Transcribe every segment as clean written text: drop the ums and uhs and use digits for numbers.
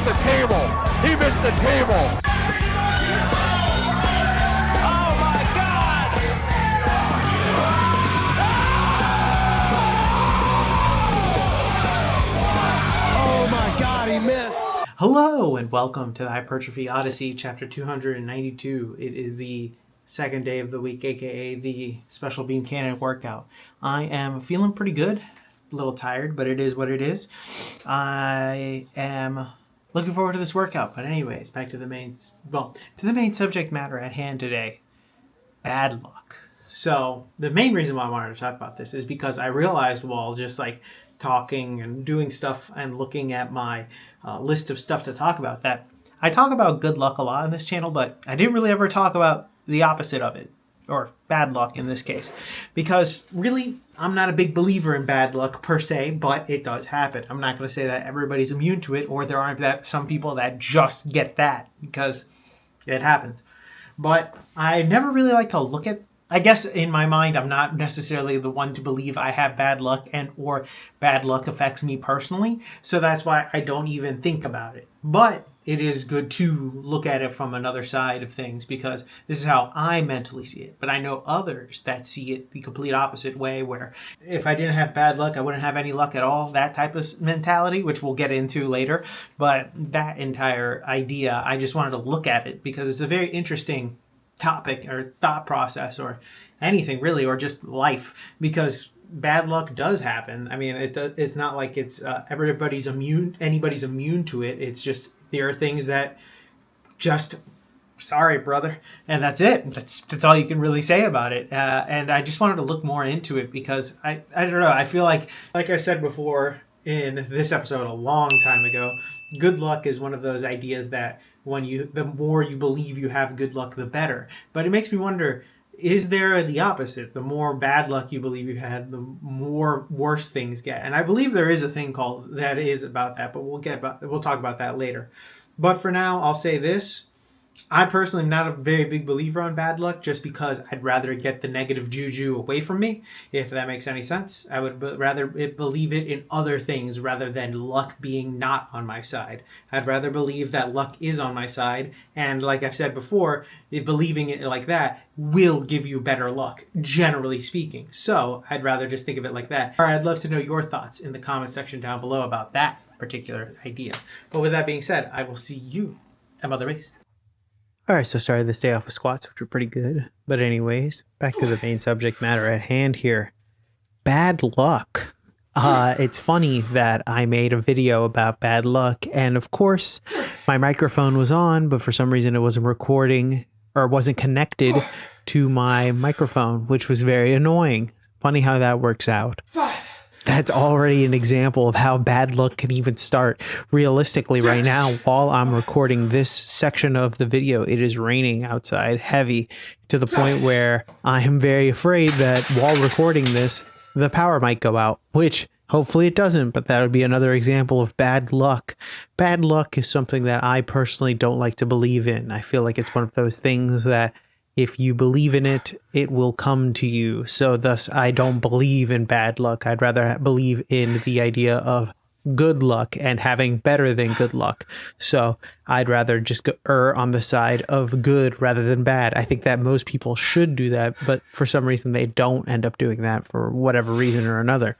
the table. He missed the table. Oh my God! Oh my God, he missed. Hello and welcome to the Hypertrophy Odyssey, chapter 292. It is the second day of the week, aka the special beam cannon workout. I am feeling pretty good, a little tired, but it is what it is. I am looking forward to this workout. But anyways, back to the main subject matter at hand today. Bad luck. So the main reason why I wanted to talk about this is because I realized while just like talking and doing stuff and looking at my list of stuff to talk about that I talk about good luck a lot on this channel, but I didn't really ever talk about the opposite of it, or bad luck in this case, because really I'm not a big believer in bad luck per se, but it does happen. I'm not going to say that everybody's immune to it, or there aren't that some people that just get that, because it happens. But I never really like to look at, I guess in my mind, I'm not necessarily the one to believe I have bad luck and or bad luck affects me personally. So that's why I don't even think about it. But it is good to look at it from another side of things because this is how I mentally see it. But I know others that see it the complete opposite way, where if I didn't have bad luck, I wouldn't have any luck at all. That type of mentality, which we'll get into later. But that entire idea, I just wanted to look at it because it's a very interesting topic or thought process or anything really, or just life, because bad luck does happen. I mean, it's not like it's anybody's immune to it. It's just there are things that just, sorry brother, and that's it. That's all you can really say about it. And I just wanted to look more into it because I don't know, I feel like I said before in this episode a long time ago, good luck is one of those ideas that the more you believe you have good luck, the better. But it makes me wonder, is there the opposite? The more bad luck you believe you had, the more worse things get. And I believe there is a thing called that is about that, but we'll talk about that later. But for now, I'll say this. I personally am not a very big believer on bad luck just because I'd rather get the negative juju away from me, if that makes any sense. I would rather believe it in other things rather than luck being not on my side. I'd rather believe that luck is on my side, and like I've said before, believing it like that will give you better luck, generally speaking. So I'd rather just think of it like that. All right, I'd love to know your thoughts in the comment section down below about that particular idea. But with that being said, I will see you at Mother Base. All right, so started this day off with squats, which were pretty good. But anyways, back to the main subject matter at hand here. Bad luck. It's funny that I made a video about bad luck, and of course, my microphone was on, but for some reason it wasn't recording or wasn't connected to my microphone, which was very annoying. Funny how that works out. That's already an example of how bad luck can even start. Realistically, right now, while I'm recording this section of the video, it is raining outside heavy to the point where I am very afraid that while recording this, the power might go out, which hopefully it doesn't, but that would be another example of bad luck. Bad luck is something that I personally don't like to believe in. I feel like it's one of those things that if you believe in it, it will come to you. So thus, I don't believe in bad luck. I'd rather believe in the idea of good luck and having better than good luck. So I'd rather just err on the side of good rather than bad. I think that most people should do that, but for some reason they don't end up doing that for whatever reason or another.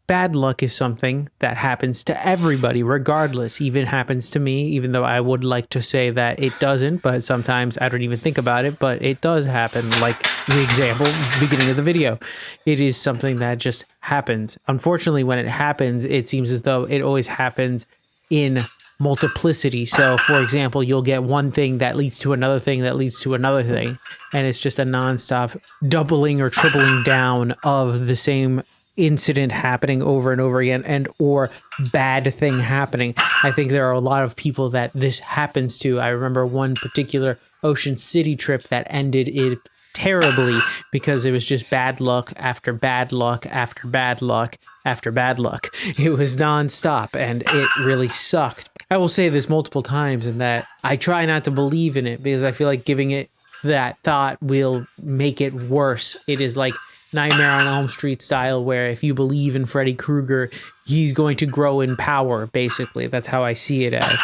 Bad luck is something that happens to everybody, regardless. Even happens to me, even though I would like to say that it doesn't, but sometimes I don't even think about it, but it does happen. Like the example, beginning of the video, it is something that just happens. Unfortunately, when it happens, it seems as though it always happens in multiplicity. So for example, you'll get one thing that leads to another thing that leads to another thing, and it's just a nonstop doubling or tripling down of the same incident happening over and over again, and or bad thing happening. I think there are a lot of people that this happens to. I remember one particular Ocean City trip that ended it terribly because it was just bad luck after bad luck after bad luck after bad luck. It was nonstop and it really sucked. I will say this multiple times, in that I try not to believe in it because I feel like giving it that thought will make it worse. It is like Nightmare on Elm Street style, where if you believe in Freddy Krueger, he's going to grow in power, basically. That's how I see it as.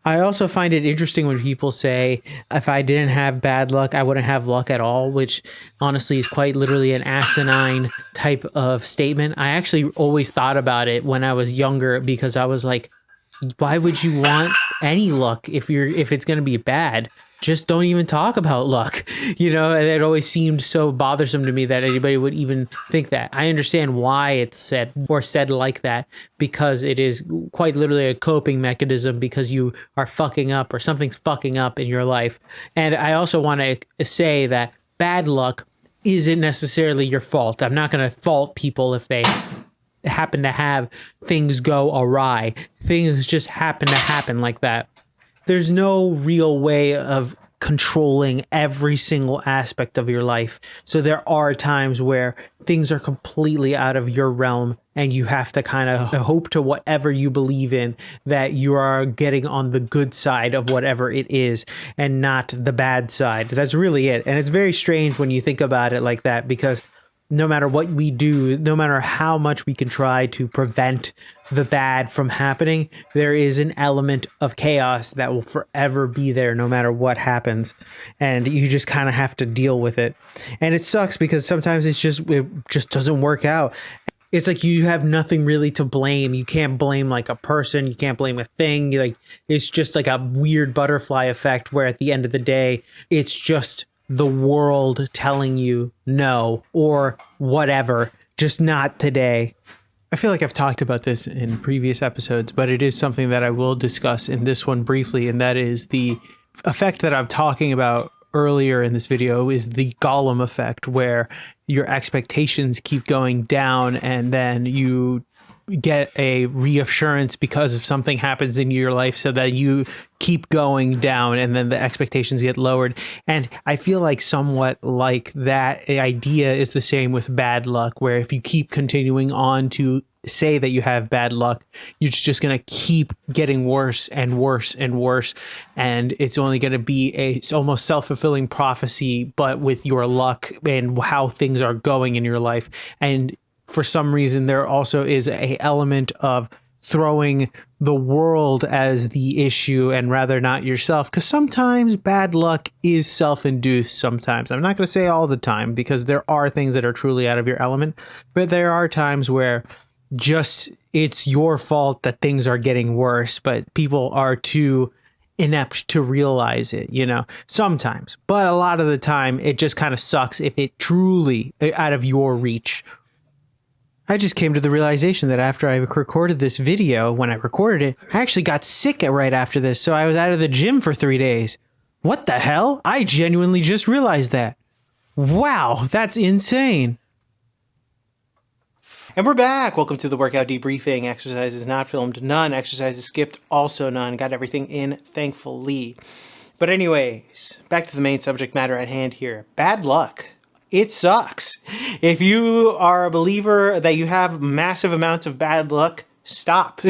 I also find it interesting when people say, if I didn't have bad luck, I wouldn't have luck at all, which honestly is quite literally an asinine type of statement. I actually always thought about it when I was younger because I was like, why would you want any luck if it's going to be bad? Just don't even talk about luck. And it always seemed so bothersome to me that anybody would even think that. I understand why it's said like that, because it is quite literally a coping mechanism because you are fucking up or something's fucking up in your life. And I also want to say that bad luck isn't necessarily your fault. I'm not going to fault people if they happen to have things go awry. Things just happen to happen like that. There's no real way of controlling every single aspect of your life. So there are times where things are completely out of your realm and you have to kind of hope to whatever you believe in that you are getting on the good side of whatever it is and not the bad side. That's really it. And it's very strange when you think about it like that, because no matter what we do, no matter how much we can try to prevent the bad from happening, there is an element of chaos that will forever be there no matter what happens. And you just kind of have to deal with it. And it sucks because sometimes it just doesn't work out. It's like you have nothing really to blame. You can't blame like a person. You can't blame a thing. It's just like a weird butterfly effect where at the end of the day, it's just the world telling you no or whatever, just not today. I feel like I've talked about this in previous episodes, but it is something that I will discuss in this one briefly, and that is the effect that I'm talking about earlier in this video is the Gollum effect, where your expectations keep going down and then you get a reassurance because of something happens in your life so that you keep going down and then the expectations get lowered. And I feel like somewhat like that idea is the same with bad luck, where if you keep continuing on to say that you have bad luck, you're just going to keep getting worse and worse and worse. And it's only going to be it's almost self-fulfilling prophecy, but with your luck and how things are going in your life. And for some reason, there also is a element of throwing the world as the issue and rather not yourself, because sometimes bad luck is self-induced sometimes. I'm not going to say all the time, because there are things that are truly out of your element, but there are times where just it's your fault that things are getting worse, but people are too inept to realize it, sometimes. But a lot of the time, it just kind of sucks if it truly out of your reach. I just came to the realization that after I recorded this video, when I recorded it, I actually got sick right after this, so I was out of the gym for 3 days. What the hell? I genuinely just realized that. Wow, that's insane. And we're back. Welcome to the workout debriefing. Exercises not filmed, none. Exercises skipped, also none. Got everything in, thankfully. But anyways, back to the main subject matter at hand here. Bad luck. It sucks. If you are a believer that you have massive amounts of bad luck, stop.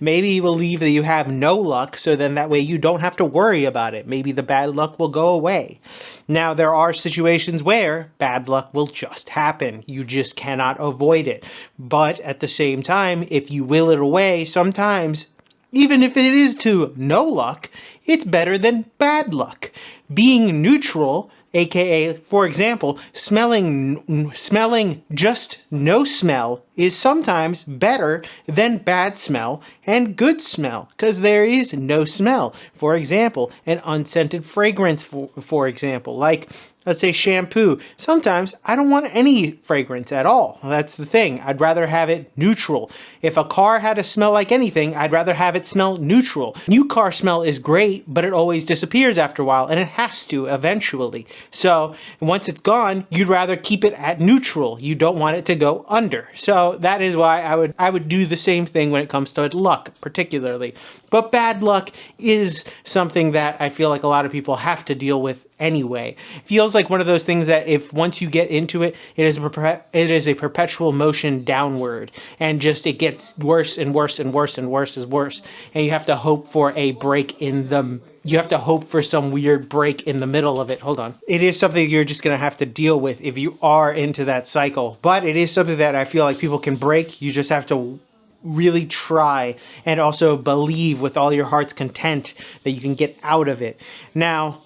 Maybe believe that you have no luck, so then that way you don't have to worry about it. Maybe the bad luck will go away. Now, there are situations where bad luck will just happen. You just cannot avoid it. But at the same time, if you will it away, sometimes, even if it is to no luck, it's better than bad luck. Being neutral, aka, for example, smelling just no smell is sometimes better than bad smell and good smell, because there is no smell. For example, an unscented fragrance, for example, like, let's say shampoo. Sometimes I don't want any fragrance at all. That's the thing. I'd rather have it neutral. If a car had to smell like anything, I'd rather have it smell neutral. New car smell is great, but it always disappears after a while, and it has to eventually. So once it's gone, you'd rather keep it at neutral. You don't want it to go under. So that is why I would do the same thing when it comes to luck, particularly. But bad luck is something that I feel like a lot of people have to deal with anyway. It feels like one of those things that if once you get into it, it is a perpetual motion downward, and just it gets worse and worse and worse and worse and worse. And you have to hope for a break in the you have to hope for some weird break in the middle of it. Hold on. It is something you're just going to have to deal with if you are into that cycle. But it is something that I feel like people can break. You just have to really try and also believe with all your heart's content that you can get out of it. Now,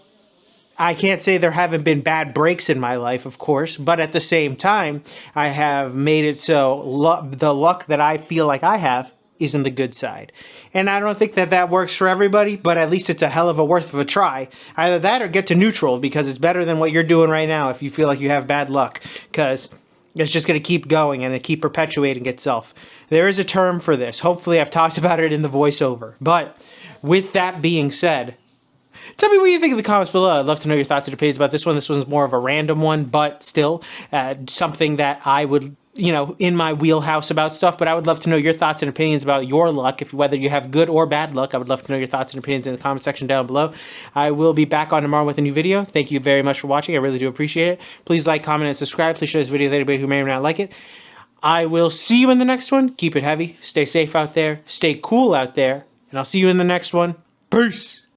I can't say there haven't been bad breaks in my life, of course, but at the same time, I have made it so the luck that I feel like I have is in the good side. And I don't think that that works for everybody, but at least it's a hell of a worth of a try. Either that or get to neutral, because it's better than what you're doing right now if you feel like you have bad luck, because it's just going to keep going and it keep perpetuating itself. There is a term for this. Hopefully I've talked about it in the voiceover. But with that being said, tell me what you think in the comments below. I'd love to know your thoughts and opinions about this one. This one's more of a random one, but still something that I would, in my wheelhouse about stuff. But I would love to know your thoughts and opinions about your luck. Whether you have good or bad luck, I would love to know your thoughts and opinions in the comment section down below. I will be back on tomorrow with a new video. Thank you very much for watching. I really do appreciate it. Please like, comment, and subscribe. Please share this video with anybody who may or may not like it. I will see you in the next one. Keep it heavy. Stay safe out there. Stay cool out there. And I'll see you in the next one. Peace.